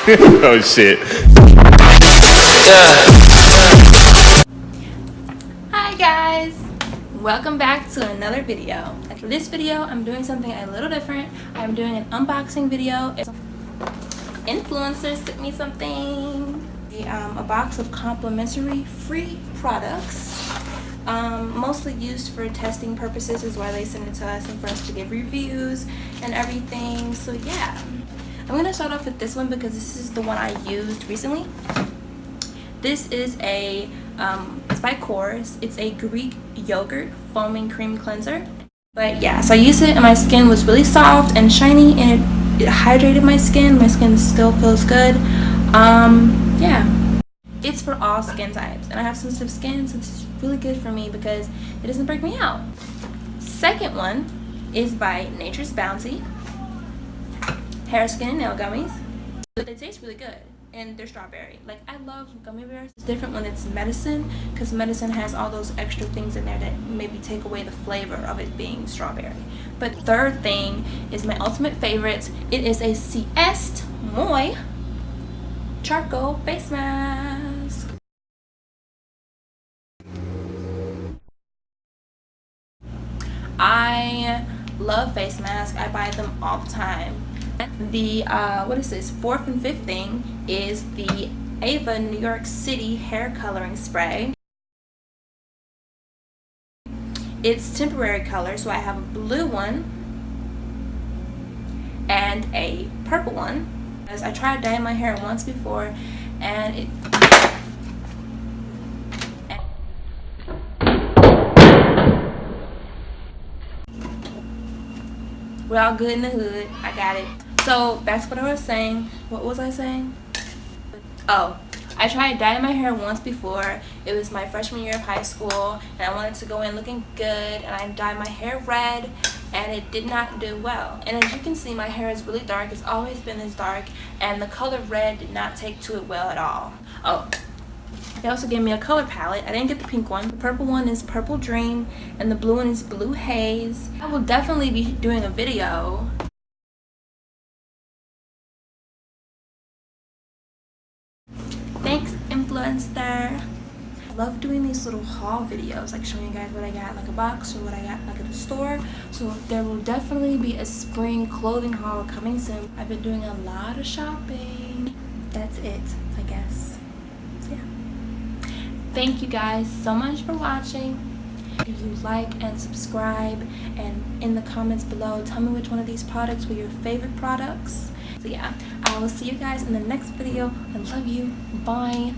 Oh shit. Hi guys, welcome back to another video. For this video, I'm doing something a little different. I'm doing an unboxing video. Influencer sent me something. A box of complimentary free products. Mostly used for testing purposes is why they send it to us and for us to give reviews and everything. So yeah, I'm gonna start off with this one because this is the one I used recently. This is a it's by Course. It's a Greek yogurt foaming cream cleanser. But yeah, so I used it and my skin was really soft and shiny, and it hydrated my skin. My skin still feels good. Yeah, it's for all skin types, and I have sensitive skin, so it's really good for me because it doesn't break me out. Second one is by Nature's Bounty hair, skin, and nail gummies. They taste really good, and they're strawberry. Like, I love gummy bears. It's different when it's medicine, because medicine has all those extra things in there that maybe take away the flavor of it being strawberry. But third thing is my ultimate favorite. It is a Sieste Moi charcoal face mask. I love face masks. I buy them all the time. The what is this, fourth and fifth thing is the Ava New York City hair coloring spray. It's temporary color, so I have a blue one and a purple one. As I tried dyeing my hair once before, and we're all good in the hood. I got it. So back to what I was saying. What was I saying? Oh, I tried dyeing my hair once before. It was my freshman year of high school, and I wanted to go in looking good, and I dyed my hair red, and it did not do well. And as you can see, my hair is really dark. It's always been this dark, and the color red did not take to it well at all. Oh, they also gave me a color palette. I didn't get the pink one. The purple one is Purple Dream, and the blue one is Blue Haze. I will definitely be doing a video. Thanks, Influenster. I love doing these little haul videos, like showing you guys what I got like a box or what I got like at the store. So there will definitely be a spring clothing haul coming soon. I've been doing a lot of shopping. That's it, I guess. So yeah. Thank you guys so much for watching. If you like and subscribe, and in the comments below tell me which one of these products were your favorite products. So yeah, I will see you guys in the next video. I love you. Bye.